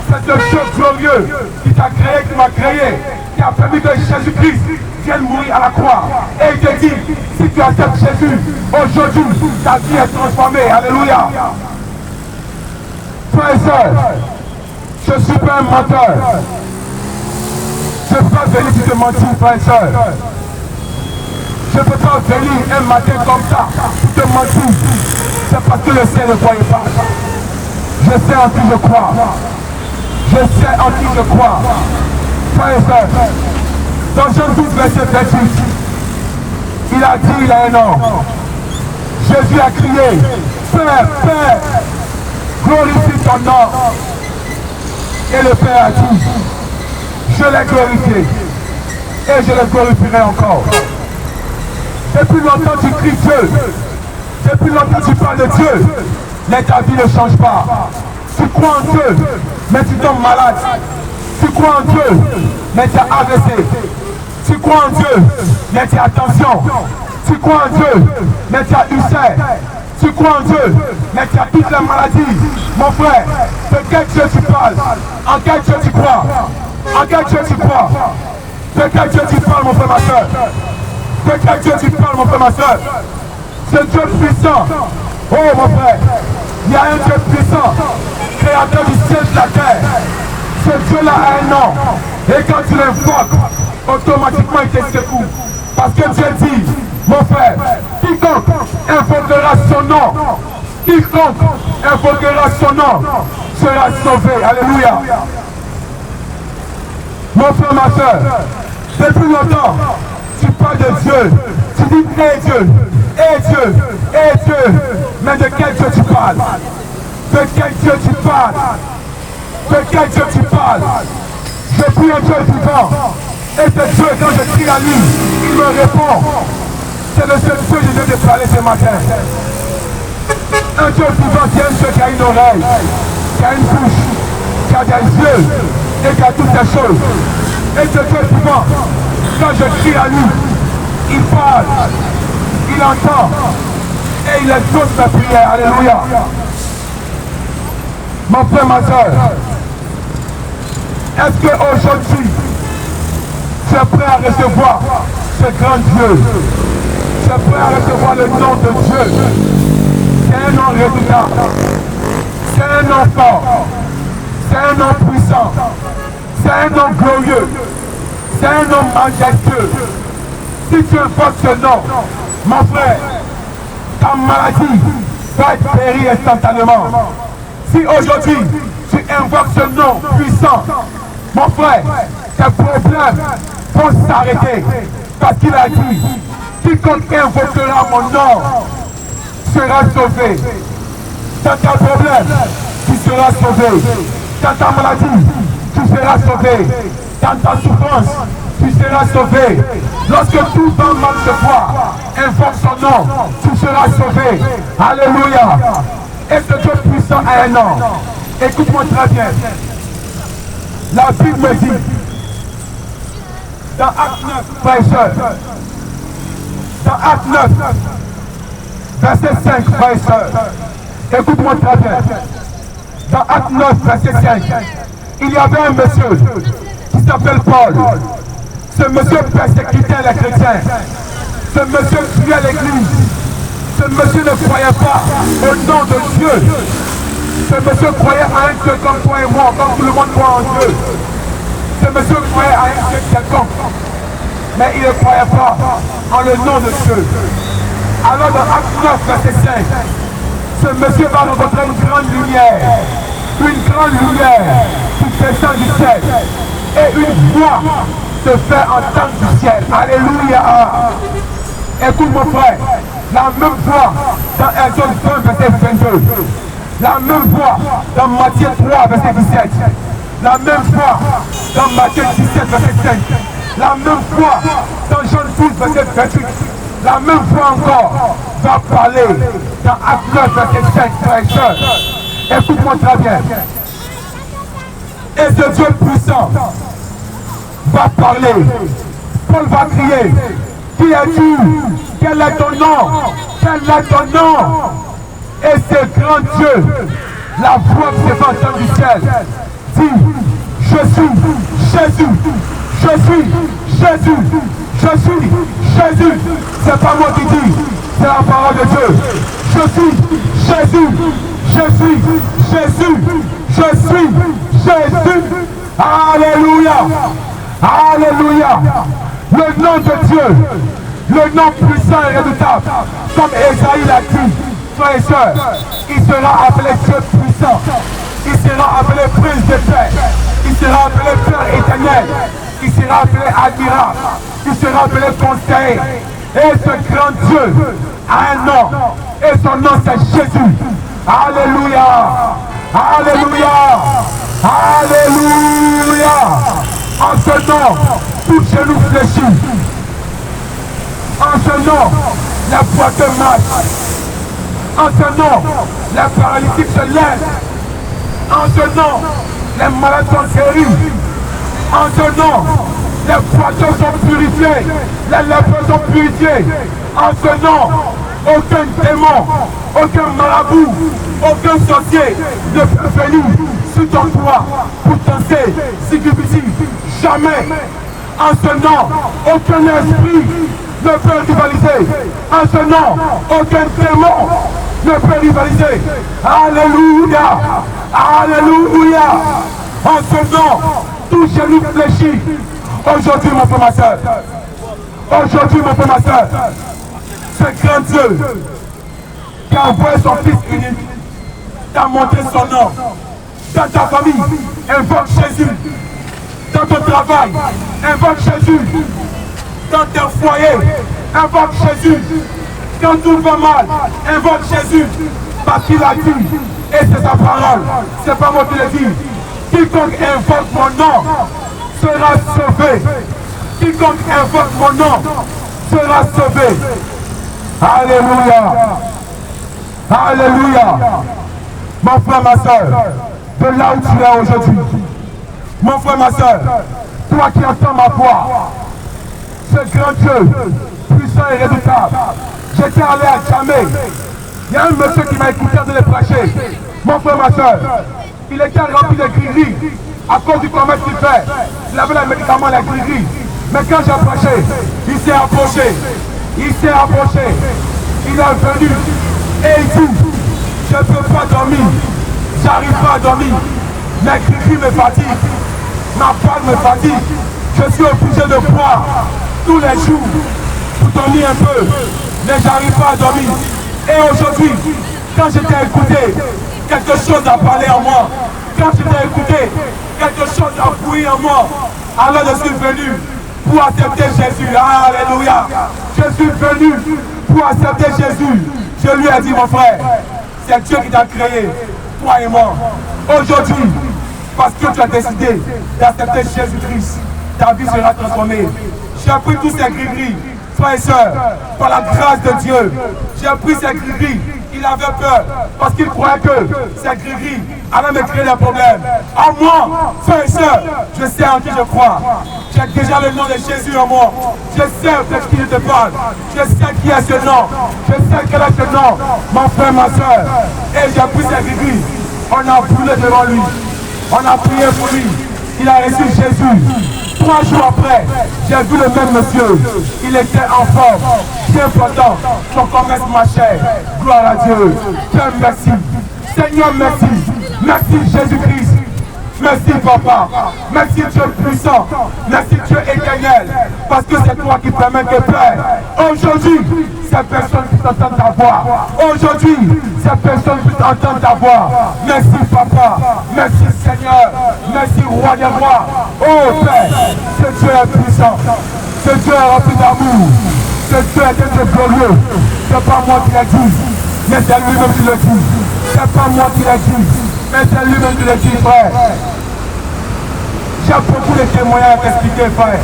C'est ce Dieu glorieux qui t'a créé, qui m'a créé, qui a permis que Jésus-Christ vienne mourir à la croix. Et il te dit, si tu acceptes Jésus, aujourd'hui, ta vie est transformée. Alléluia. Frères et sœurs, je ne suis pas un menteur. Je ne peux pas venir te mentir, frères et sœurs. Je ne peux pas venir un matin comme ça pour te mentir. C'est parce que le ciel ne croyait pas. Je sais en qui je crois. Je sais en qui je crois. Frères et sœurs, dans Jean 12, verset 28, il a dit, il a un nom. Jésus a crié, Père, Père, glorifie ton nom. Et le Père a dit, je l'ai glorifié. Et je le glorifierai encore. Depuis longtemps tu cries Dieu. Depuis longtemps tu parles de Dieu. Mais ta vie ne change pas. Tu crois en Dieu, mais tu tombes malade. Tu crois en Dieu, mais tu as AVC. Tu crois en Dieu, mais tu as tension. Tu crois en Dieu, mais tu as ulcère. Tu crois en Dieu, mais tu as toutes les maladies. Mon frère, de quel Dieu tu parles? En quel Dieu tu crois? En quel Dieu tu crois? De quel Dieu tu parles, mon frère, ma soeur? De quel Dieu tu parles, mon frère, ma soeur? Ce Dieu puissant. Oh, mon frère, il y a un Dieu puissant, créateur du ciel et de la terre. Ce Dieu-là a un nom. Et quand tu l'invoques, automatiquement il te secoue. Parce que Dieu dit, mon frère, quiconque invoquera son nom, quiconque invoquera son nom, sera sauvé. Alléluia. Mon frère, ma soeur, depuis longtemps, tu parles de Dieu. Tu dis, hé Dieu, hé Dieu, hé Dieu. Mais de quel Dieu tu parles? De quel Dieu tu parles? De quel Dieu tu parles? Je prie un Dieu vivant. Et ce Dieu, quand je crie à lui, il me répond. C'est de ce Dieu que je viens de parler ce matin. Un Dieu vivant, c'est un Dieu qui a une oreille, qui a une bouche, qui a des yeux et qui a toutes ces choses. Et ce Dieu vivant, quand je crie à lui, il parle, il entend et il exauce ma prière. Alléluia. Mon frère, ma soeur, est-ce qu'aujourd'hui, tu es prêt à recevoir ce grand Dieu? Tu es prêt à recevoir le nom de Dieu? C'est un nom redoutable, c'est un nom fort, c'est un nom puissant, c'est un nom glorieux, c'est un nom majestueux. Si tu invoques ce nom, mon frère, ta maladie va être périe instantanément. Si aujourd'hui tu invoques ce nom puissant, mon frère, tes problèmes vont s'arrêter. Parce qu'il a dit, quiconque invoquera mon nom sera sauvé. Dans ton problème, tu seras sauvé. Dans ta maladie, tu seras sauvé. Dans ta souffrance, tu seras sauvé. Lorsque tout va mal de toi, invoque son nom, tu seras sauvé. Alléluia. Et ce Dieu puissant a un nom. Écoute-moi très bien. La Bible me dit, dans Acte 9, frères et sœurs, dans Acte 9, verset 5, frères et sœurs, écoute-moi très bien. Dans Acte 9, verset 5, il y avait un monsieur qui s'appelle Paul. Ce monsieur persécutait les chrétiens. Ce monsieur tuait l'église. Ce monsieur ne croyait pas au nom de Dieu. Ce monsieur croyait à un Dieu comme toi et moi, comme tout le monde croit en Dieu. Ce monsieur croyait à un Dieu quelconque. Mais il ne croyait pas en le nom de Dieu. Alors dans Acte 9, verset 5, ce monsieur va rencontrer une grande lumière qui descend du ciel. Et une voix se fait entendre du ciel. Alléluia. Écoute mon frère, la même voix dans Exode 20, verset 22. La même voix dans Matthieu 3, verset 17. La même voix dans Matthieu 17, verset 5. La même voix dans Jean 12, verset 28. La même voix encore va parler dans Acte 9, verset 5, frères et sœurs. Écoute-moi très bien. Et ce Dieu puissant va parler. Paul va crier. Qui es-tu? Quel est ton nom? Quel est ton nom? Et ce grand Dieu, la voix qui s'est entendre du ciel, dit, je suis Jésus, je suis Jésus, je suis Jésus. C'est pas moi qui dis, c'est la parole de Dieu. Je suis Jésus, je suis Jésus, je suis Jésus. Alléluia, alléluia. Le nom de Dieu, le nom puissant et redoutable, comme Esaïe l'a dit, frères et sœurs, il sera appelé Dieu puissant, il sera appelé prince de paix, il sera appelé Père éternel, il sera appelé admirable, il sera appelé conseiller. Et ce grand Dieu a un nom, et son nom c'est Jésus. Alléluia, alléluia, alléluia. En ce nom, tout genou fléchit. En ce nom, la boîte marche. En ce nom, les paralytiques se lèvent. En ce nom, les malades sont guéris. En ce nom, les poissons sont purifiés. Les lépreux sont purifiés. En ce nom, aucun démon, aucun marabout, aucun sorcier ne peut venir sur ton toit pour danser, sécurité. Jamais. En ce nom, aucun esprit ne peut rivaliser. En ce nom, aucun démon ne peut rivaliser. Alléluia, alléluia. En ce nom, tout genou fléchit. Aujourd'hui, mon frère, ma soeur. Aujourd'hui, mon frère, ma soeur. Ce grand Dieu qui a envoyé son Fils unique, t'a montré son nom. Dans ta famille, invoque Jésus. Dans ton travail, invoque Jésus. Dans ton foyer, invoque Jésus. Quand tout va mal, invoque Jésus. Parce qu'il a dit, et c'est sa parole, c'est pas moi qui le dis. Quiconque invoque mon nom sera sauvé. Quiconque invoque mon nom sera sauvé. Alléluia. Alléluia. Mon frère, ma soeur, de là où tu es aujourd'hui, mon frère, ma soeur, toi qui entends ma voix, ce grand Dieu, puissant et redoutable, j'étais allé à Djamé. Il y a un monsieur qui m'a écouté de les prêcher. Mon frère, ma soeur, il était rempli de gris-gris à cause du commerce qu'il fait. Il avait les médicaments, les gris-gris. Mais quand j'ai prêché, il s'est approché. Il s'est approché. Il est venu et il dit, je ne peux pas dormir. J'arrive pas à dormir. Mes gris-gris me fatiguent. Ma balle me fatigue. Je suis obligé de boire tous les jours pour dormir un peu. Mais j'arrive pas à dormir. Et aujourd'hui, quand je t'ai écouté, quelque chose a parlé en moi. Quand je t'ai écouté, quelque chose a fouillé en moi. Alors je suis venu pour accepter Jésus. Alléluia. Je suis venu pour accepter Jésus. Je lui ai dit, mon frère, c'est Dieu qui t'a créé, toi et moi. Aujourd'hui, parce que tu as décidé d'accepter Jésus-Christ, ta vie sera transformée. J'ai pris tous ces gris-gris, frères et sœurs, par la grâce de Dieu. J'ai pris ces gris-gris. Il avait peur parce qu'il croyait que ces gris-gris allaient me créer des problèmes. En moi, frères et sœurs, je sais en qui je crois. J'ai déjà le nom de Jésus en moi. Je sais de qui je te parle. Je sais qui est ce nom. Je sais quel est ce nom, mon frère, ma soeur. Et j'ai pris ces gris-gris. On a brûlé devant lui. On a prié pour lui. Il a reçu Jésus. 3 jours après, j'ai vu le même monsieur. Il était en forme, bien portant. Son commerce marchait. Gloire à Dieu. Dieu merci. Seigneur, merci. Merci Jésus-Christ. Merci Papa. Merci Dieu puissant. Merci Dieu éternel. Parce que c'est toi qui permets de faire. Aujourd'hui, ces personnes puissent entendre ta voix. Aujourd'hui, ces personnes puissent entendre ta voix. Merci Papa. Merci Seigneur. Merci Roi des Rois. Oh Père, ce Dieu est puissant. Ce Dieu est rempli d'amour. Ce Dieu est un Dieu glorieux. C'est pas moi qui l'ai dit, mais c'est lui-même qui le dit. C'est pas moi qui l'ai dit, mais c'est lui-même qui le dit, frère. J'ai beaucoup de témoignages à t'expliquer, frère.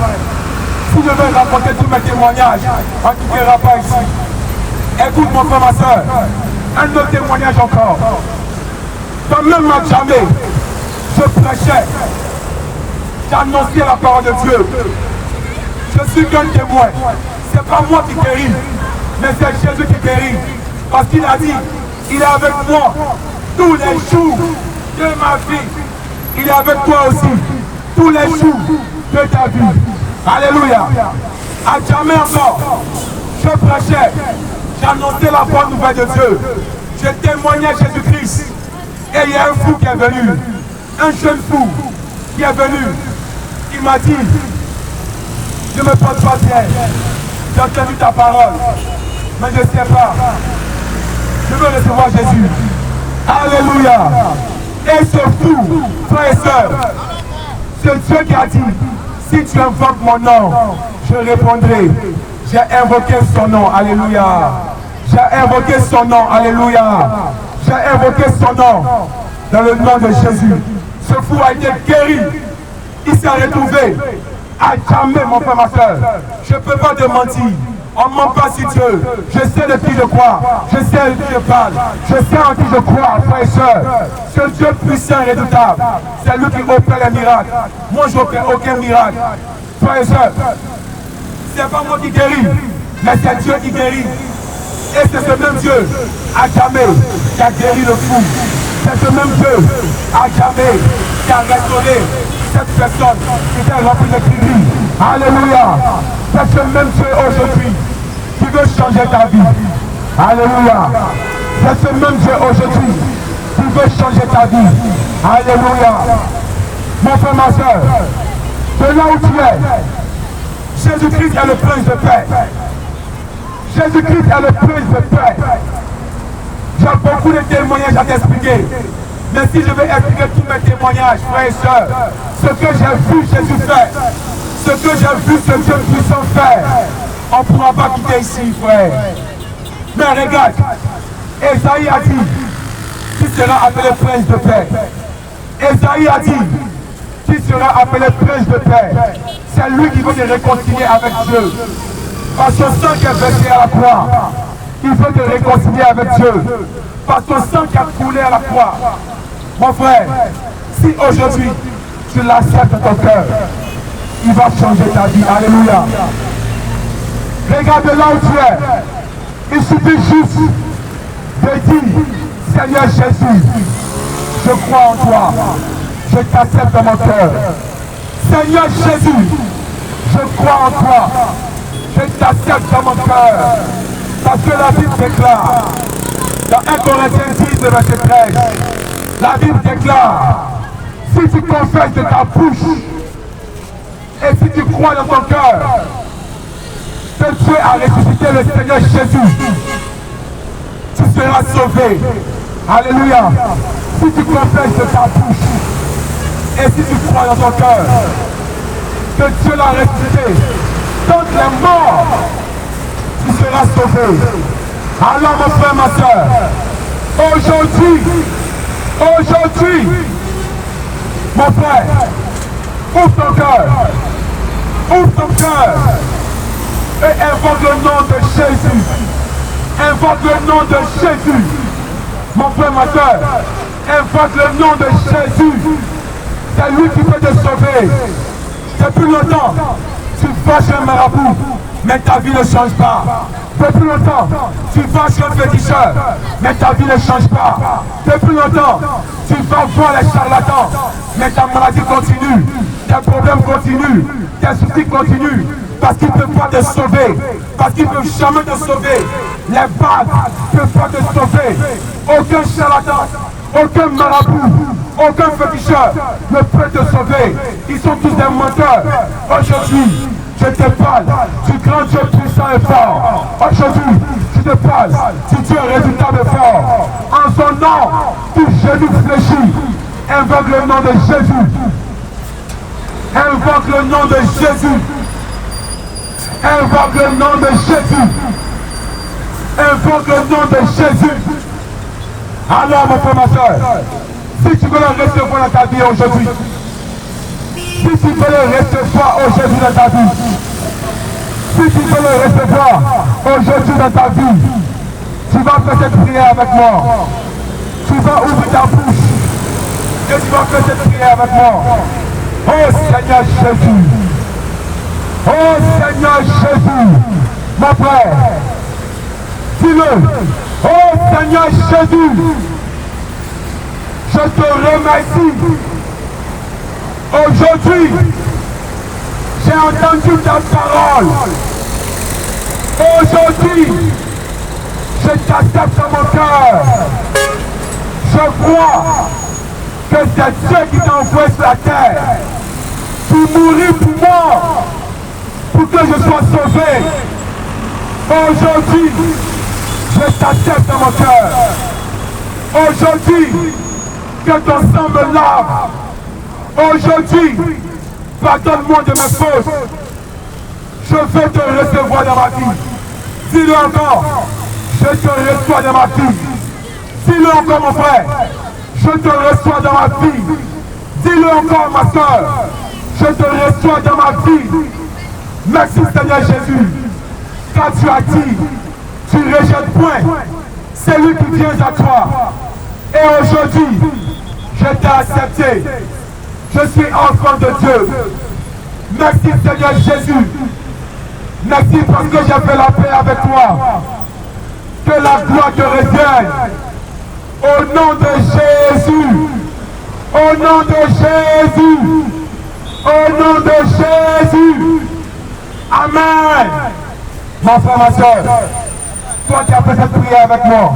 Si je veux raconter tous mes témoignages, on ne quittera pas ici. Écoute mon frère, ma soeur. Un autre témoignage encore. Quand même à Djamé, je prêchais. J'annonçais la parole de Dieu. Je suis qu'un témoin. C'est pas moi qui guéris, mais c'est Jésus qui guérit. Parce qu'il a dit, il est avec moi tous les jours de ma vie. Il est avec toi aussi, tous les jours de ta vie. Alléluia. À Djamé encore, je prêchais, j'annonçais la bonne nouvelle de Dieu. Je témoignais Jésus-Christ. Et il y a un fou qui est venu, un jeune fou qui est venu. Il m'a dit, je ne me porte pas bien. J'ai entendu ta parole, mais je ne sais pas. Je veux recevoir Jésus. Alléluia. Et ce fou, frères et sœurs, c'est Dieu qui a dit, si tu invoques mon nom, je répondrai. J'ai invoqué son nom. Alléluia. J'ai invoqué son nom. Alléluia. J'ai invoqué son nom dans le nom de Jésus. Ce fou a été guéri. Il s'est retrouvé à Djamé, mon frère, ma soeur. Je ne peux pas te mentir. On ne ment pas sur Dieu. Je sais de qui je crois. Je sais de qui je parle. Je sais en qui je crois, frère et soeur. Ce Dieu puissant et redoutable, c'est lui qui opère les miracles. Moi, je n'opère aucun miracle. Frère et soeur, c'est pas moi qui guéris, mais c'est Dieu qui guérit. Et c'est ce même Dieu à Djamé qui a guéri le fou. C'est ce même Dieu à Djamé qui a restauré cette personne qui était remplie de cris. Alléluia. C'est ce même Dieu aujourd'hui qui veut changer ta vie. Alléluia. C'est ce même Dieu aujourd'hui qui veut changer ta vie. Alléluia. Mon frère, ma soeur, de là où tu es, Jésus-Christ est le prince de paix. Jésus-Christ est le prince de paix. J'ai beaucoup de témoignages à t'expliquer. Mais si je vais expliquer tous mes témoignages, frères et sœurs, ce que j'ai vu Jésus faire, ce que j'ai vu ce Dieu puissant faire, on ne pourra pas quitter ici, frère. Mais regarde, Esaïe a dit, tu seras appelé prince de paix. Esaïe a dit, tu seras appelé prince de paix. C'est lui qui veut te réconcilier avec Dieu. Par son sang qui est versé à la croix, Il faut te réconcilier avec Dieu. Par ton sang qui a coulé à la croix. Mon frère, si aujourd'hui tu l'acceptes dans ton cœur, il va changer ta vie. Alléluia. Regarde là où tu es. Il suffit juste de dire, Seigneur Jésus, je crois en toi. Je t'accepte dans mon cœur. Seigneur Jésus, je crois en toi. Je t'accepte dans mon cœur. Parce que la Bible déclare, dans 1 Corinthiens 10, verset 13, la Bible déclare, si tu confesses de ta bouche, et si tu crois dans ton cœur, que Dieu a ressuscité le Seigneur Jésus, tu seras sauvé. Alléluia. Si tu confesses de ta bouche, et si tu crois dans ton cœur, que Dieu l'a ressuscité, quand les morts, tu seras sauvé. Alors mon frère, ma soeur, aujourd'hui, mon frère, ouvre ton cœur et invoque le nom de Jésus. Invoque le nom de Jésus. Mon frère, ma soeur, invoque le nom de Jésus. C'est lui qui peut te sauver. Depuis longtemps, tu vas chez un marabout, mais ta vie ne change pas. Depuis longtemps, tu vas chez un féticheur, mais ta vie ne change pas. Depuis longtemps, tu vas voir les charlatans, mais ta maladie continue, tes problèmes continuent, tes soucis continuent, parce qu'ils ne peuvent pas te sauver, parce qu'ils ne peuvent jamais te sauver. Les bagues ne peuvent pas te sauver. Aucun charlatan, aucun marabout, aucun féticheur ne peut te sauver. Ils sont tous des menteurs. Aujourd'hui, je te parle du grand Dieu puissant et fort. Aujourd'hui, je te parle du Dieu redoutable et fort. En son nom, tout genou fléchit. Invoque le nom de Jésus. Invoque le nom de Jésus. Invoque le nom de Jésus. Invoque le nom de Jésus. Alors, mon frère, ma soeur, si tu veux le recevoir dans ta vie aujourd'hui, si tu veux le recevoir aujourd'hui dans ta vie, si tu veux le recevoir aujourd'hui dans ta vie, tu vas faire cette prière avec moi. Tu vas ouvrir ta bouche et tu vas faire cette prière avec moi. Oh Seigneur Jésus. Oh Seigneur Jésus. Mon frère, dis-le. Oh Seigneur Jésus. Je te remercie. Aujourd'hui, j'ai entendu ta parole. Aujourd'hui, je t'accepte dans mon cœur. Je crois que c'est Dieu qui t'a envoyé sur la terre pour mourir pour moi, pour que je sois sauvé. Aujourd'hui, je t'accepte dans mon cœur. Aujourd'hui, que ton sang me lave. Aujourd'hui, pardonne-moi de mes fautes. Je veux te recevoir dans ma vie. Dis-le encore, je te reçois dans ma vie. Dis-le encore mon frère, je te reçois dans ma vie. Dis-le encore ma soeur, je te reçois dans ma vie. Merci Seigneur Jésus, car tu as dit, tu ne rejettes point celui qui vient à toi. Et aujourd'hui, je t'ai accepté. Je suis enfant de Dieu. Merci Seigneur Jésus. Merci parce que j'ai fait la paix avec toi. Que la gloire te revienne. Au nom de Jésus. Au nom de Jésus. Au nom de Jésus. Amen. Mon frère, ma soeur, toi qui as fait cette prière avec moi,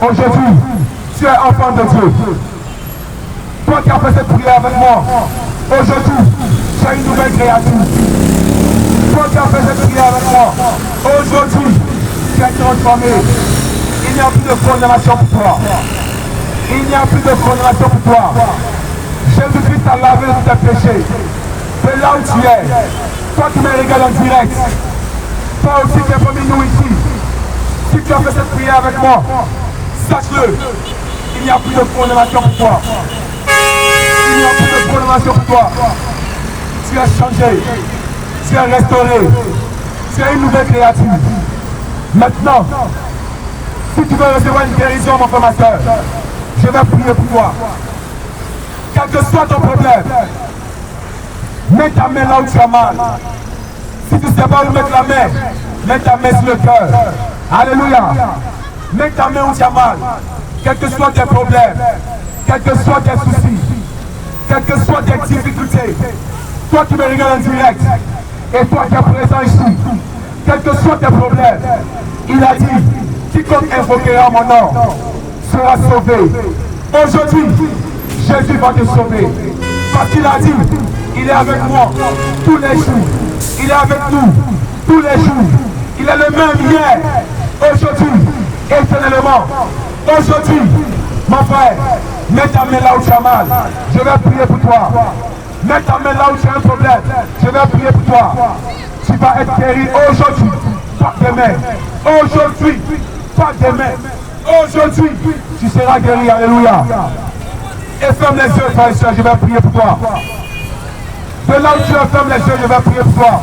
aujourd'hui, tu es enfant de Dieu. Toi qui as fait cette prière avec moi, aujourd'hui, tu as une nouvelle créature. Toi qui as fait cette prière avec moi, aujourd'hui, tu es transformé. Il n'y a plus de condamnation pour toi. Il n'y a plus de condamnation pour toi. Jésus-Christ t'a lavé de tes péchés. De là où tu es, toi qui me regardes en direct, toi aussi qui es parmi nous ici, si tu as fait cette prière avec moi, sache-le, il n'y a plus de condamnation pour toi. Il n'y a plus de condamnation pour toi. Tu es changé, tu es restauré, tu es une nouvelle créature. Maintenant, Si tu veux recevoir une guérison, mon frère, ma soeur, je vais prier pour toi. Quel que soit ton problème, mets ta main là où tu as mal. Si tu ne sais pas où mettre la main, mets ta main sur le cœur. Alléluia. Mets ta main où tu as mal. Quels que soient tes problèmes, quels que soient tes soucis, quelles que soient tes difficultés, toi qui me regardes en direct, et toi qui es présent ici, quels que soient tes problèmes, il a dit, quiconque invoquera mon nom sera sauvé. Aujourd'hui, Jésus va te sauver. Parce qu'il a dit, il est avec moi tous les jours. Il est avec nous tous les jours. Il est le même hier, aujourd'hui, éternellement. Aujourd'hui, mon frère, mets ta main là où tu as mal. Je vais prier pour toi. Mets ta main là où tu as un problème. Je vais prier pour toi. Tu vas être guéri aujourd'hui, pas demain. Aujourd'hui, pas demain. Aujourd'hui, tu seras guéri. Alléluia. Et ferme les yeux, frère et soeur, je vais prier pour toi. De là où tu fermes les yeux, je vais prier pour toi.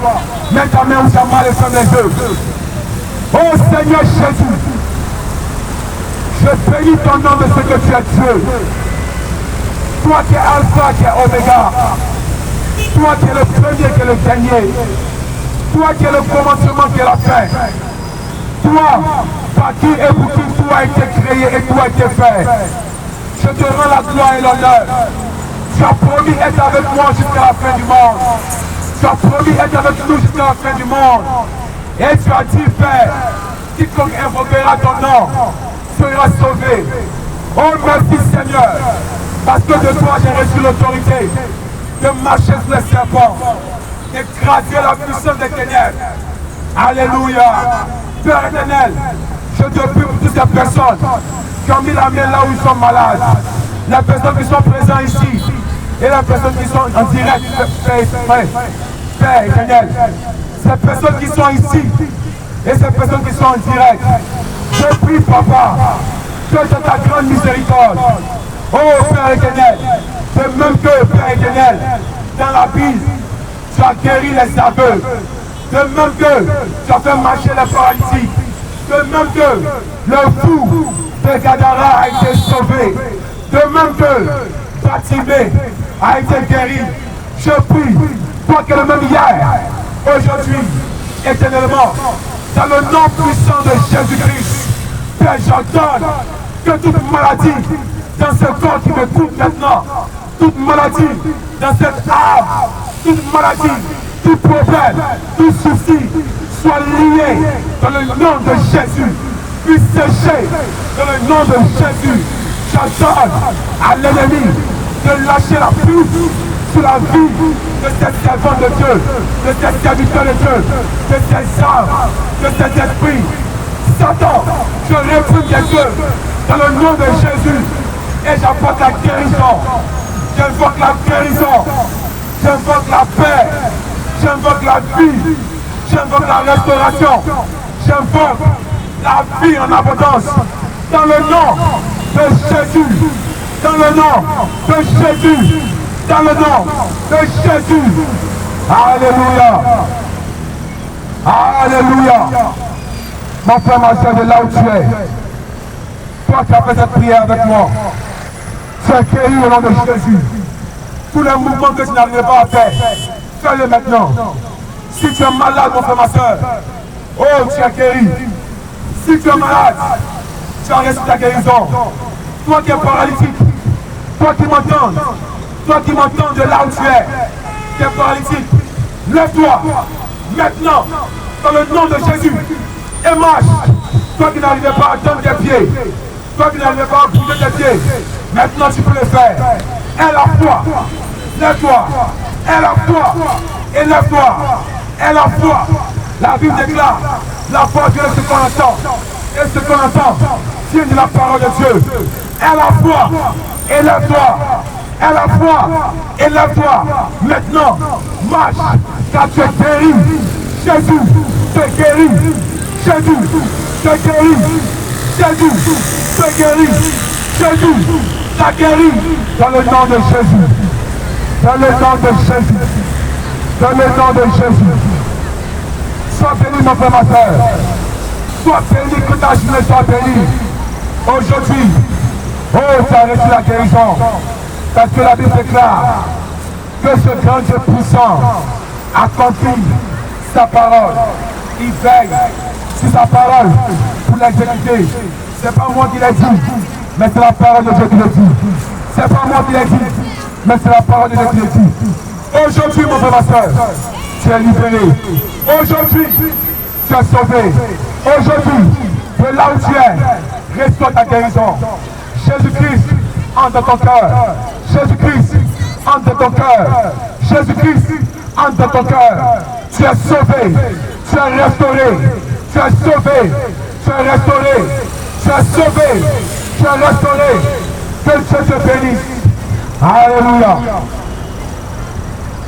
Mets ta main où tu as mal et ferme les yeux. Oh Seigneur Jésus, je bénis ton nom de ce que tu es Dieu. Toi qui es Alpha, qui es Oméga. Toi qui es le premier, qui est le dernier. Toi qui es le commencement, qui est la fin. Toi, par qui et pour qui tout a été créé et tout a été fait. Je te rends la gloire et l'honneur. Tu as promis être avec moi jusqu'à la fin du monde. Tu as promis être avec nous jusqu'à la fin du monde. Et tu as dit, Père, quiconque invoquera ton nom sera sauvé. Oh merci Seigneur, parce que de toi j'ai reçu l'autorité de marcher sur les serpents, d'écraser la puissance des ténèbres. Alléluia. Père éternel, je te prie pour toutes ces personnes qui ont mis la main là où ils sont malades, les personnes qui sont présentes ici et les personnes qui sont en direct. Père éternel, ces personnes qui sont ici et ces personnes qui sont en direct, je prie Papa, que dans ta grande miséricorde, oh Père éternel, de même que Père éternel, dans la Bible, tu as guéri les aveugles, de même que tu as fait marcher les paralytiques, de même que le fou de Gadara a été sauvé, de même que Batimée a été guéri. Je prie, toi qui es le même hier, aujourd'hui, éternellement, dans le nom puissant de Jésus-Christ, Père, j'ordonne que toute maladie dans ce corps qui me coupe maintenant, toute maladie dans cette âme, toute maladie, tout problème, tout souci soit lié dans le nom de Jésus, puis séché dans le nom de Jésus. J'ordonne à l'ennemi de lâcher la pluie sur la vie de ces servants de Dieu, de ces serviteurs de Dieu, de ces âmes, de ces esprits. Satan, je réprime les Dieu dans le nom de Jésus et j'apporte la guérison. J'invoque la guérison, j'invoque la paix, j'invoque la vie, j'invoque la restauration, j'invoque la vie en abondance dans le nom de Jésus, dans le nom de Jésus, dans le nom de Jésus. Alléluia. Alléluia. Mon frère, ma soeur, de là où tu es, toi qui as fait cette prière avec moi, tu es guéri au nom de Jésus. Tous les mouvements que tu n'arrivais pas à faire, fais-le maintenant. Si tu es malade, mon frère, ma soeur, oh, tu es guéri. Si tu es malade, tu as reçu ta guérison. Toi qui es paralytique, toi qui m'entends de là où tu es paralytique, lève-toi maintenant dans le nom de Jésus et marche. Toi qui n'arrivais pas à tendre tes pieds, toi qui n'arrivais pas à bouger tes pieds, maintenant tu peux le faire. Aie la foi, lève-toi, aie la foi et lève-toi, aie la foi. La Bible déclare, la foi vient de ce qu'on entend, et ce qu'on entend vient de la parole de Dieu. Aie la foi et lève-toi. Aie la foi et lève-toi. Maintenant, marche, car tu es guéri. Jésus te guérit. Jésus te guérit. Jésus te guérit. Jésus t'a guéri. Dans le nom de Jésus. Dans le nom de Jésus. Dans le nom de Jésus. Sois béni, mon frère, ma soeur. Sois béni, que ta journée soit bénie. Aujourd'hui, oh, tu as reçu la guérison. Parce que la Bible déclare que ce grand Dieu puissant accomplit sa parole. Il veille sur sa parole pour l'exécuter. C'est pas moi qui l'ai dit, mais c'est la parole de Dieu qui le dit. C'est pas moi qui l'ai dit, mais c'est la parole de Dieu qui le dit. Aujourd'hui, mon frère, ma soeur, tu es libéré. Aujourd'hui, tu es sauvé. Aujourd'hui, de là où tu es, reçois ta guérison. Jésus-Christ entre dans ton cœur. Jésus-Christ entre dans ton cœur. Jésus-Christ entre dans ton cœur. Tu es sauvé. Tu es restauré. Tu es sauvé. Tu es restauré. Tu es sauvé. Tu es restauré. Que Dieu te bénisse. Alléluia.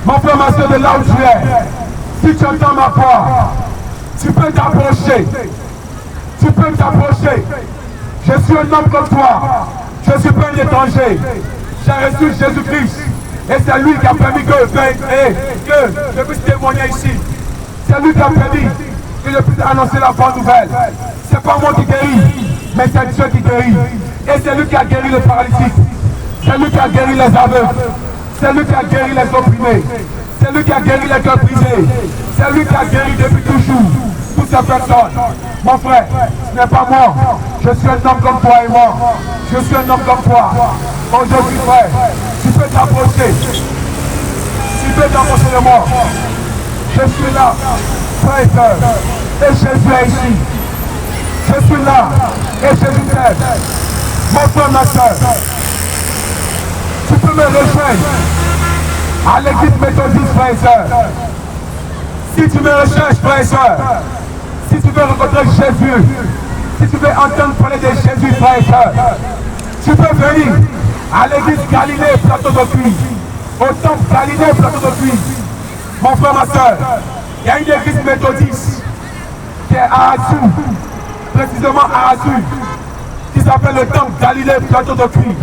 Mon frère, ma soeur, de là où tu es, si tu entends ma voix, tu peux t'approcher. Tu peux t'approcher. Je suis un homme comme toi. Je ne suis pas un étranger. J'ai reçu Jésus-Christ. Et c'est lui qui a permis que je puisse témoigner ici. C'est lui qui a permis que je puisse annoncer la bonne nouvelle. C'est pas moi qui guéris, mais c'est Dieu qui guérit. Et c'est lui qui a guéri le paralytique. C'est lui qui a guéri les aveugles. C'est lui qui a guéri les opprimés. C'est lui qui a guéri les cœurs brisés. C'est lui qui a guéri depuis toujours toutes ces personnes. Mon frère, ce n'est pas moi. Je suis un homme comme toi et moi. Je suis un homme comme toi. Aujourd'hui, frère, tu peux t'approcher. Tu peux t'approcher de moi. Je suis là, frère et soeur. Et Jésus est ici. Je suis là. Et Jésus t'aime. Mon frère, ma soeur, tu peux me rejoindre à l'église méthodiste, frère et soeur. Si tu me recherches, frère et soeur, si tu veux rencontrer Jésus, si tu veux entendre parler de Jésus, frère et soeur, tu peux venir à l'église Galilée, plateau de Puy, au temple Galilée, plateau de Puy. Mon frère, ma soeur, il y a une église méthodiste qui est à Azou, précisément à Azou, qui s'appelle le temple Galilée, plateau de Puy.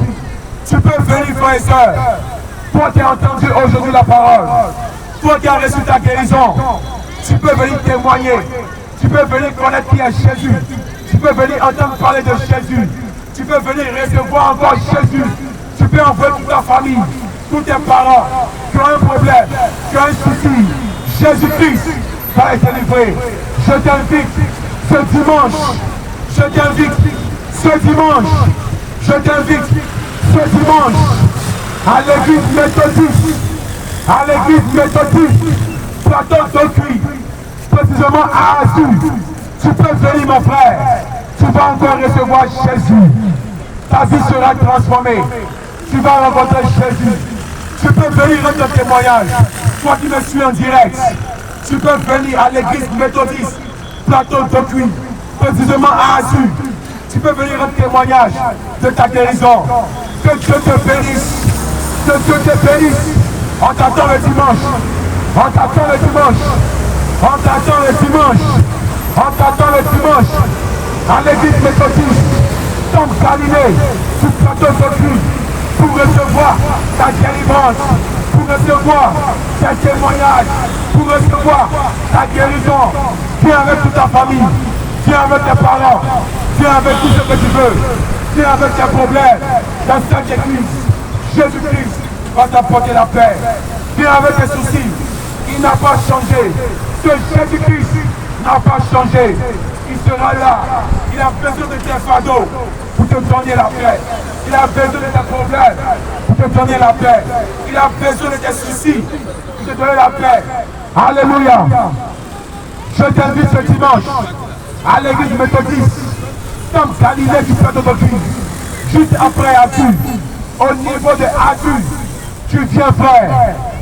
Tu peux venir, frère et soeur, toi qui as entendu aujourd'hui la parole, toi qui as reçu ta guérison, tu peux venir témoigner, tu peux venir connaître qui est Jésus, tu peux venir entendre parler de Jésus, tu peux venir recevoir encore Jésus, tu peux envoyer toute ta famille, tous tes parents qui ont un problème, qui ont un souci. Jésus-Christ va être délivré. Je t'invite ce dimanche, je t'invite ce dimanche, je t'invite ce dimanche à l'église méthodiste, plateau de Puy, précisément à Azou. Tu peux venir, mon frère, tu vas encore recevoir Jésus. Ta vie sera transformée. Tu vas rencontrer Jésus. Tu peux venir rendre un témoignage. Toi qui me suis en direct, tu peux venir à l'église méthodiste, plateau de Puy, précisément à Azou. Tu peux venir rendre témoignage de ta guérison. Que Dieu te bénisse. Que Dieu te bénisse. On t'attend le dimanche. On t'attend le dimanche. On t'attend le dimanche. On t'attend le dimanche. À l'église méthodiste, temple Galilée, sur plateau de Puy, pour recevoir ta délivrance, pour recevoir tes témoignages, pour recevoir ta guérison. Viens avec toute ta famille. Viens avec tes parents. Viens avec tout ce que tu veux. Viens avec tes problèmes. Dans cette église, Jésus-Christ va t'apporter la paix. Viens avec tes soucis. Il n'a pas changé. Ce Jésus-Christ n'a pas changé. Il sera là. Il a besoin de tes fardeaux pour te donner la paix. Il a besoin de tes problèmes pour te donner la paix. Il a besoin de tes soucis pour te donner la paix. Alléluia. Je t'invite ce dimanche à l'église méthodiste, temple Galilée du plateau de Puy, juste après Azou, au niveau de Azou, tu viens, frère,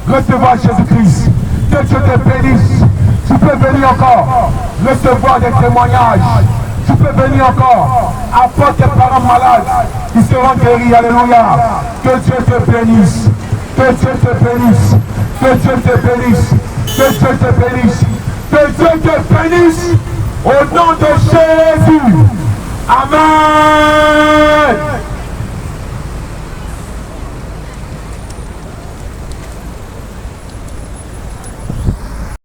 recevoir Jésus-Christ. Que Dieu te bénisse. Tu peux venir encore recevoir des témoignages. Tu peux venir encore apporter tes parents malades qui seront guéris. Alléluia. Que Dieu te bénisse. Que Dieu te bénisse. Que Dieu te bénisse. Que Dieu te bénisse. Que Dieu te bénisse. Au nom de Jésus. Amen.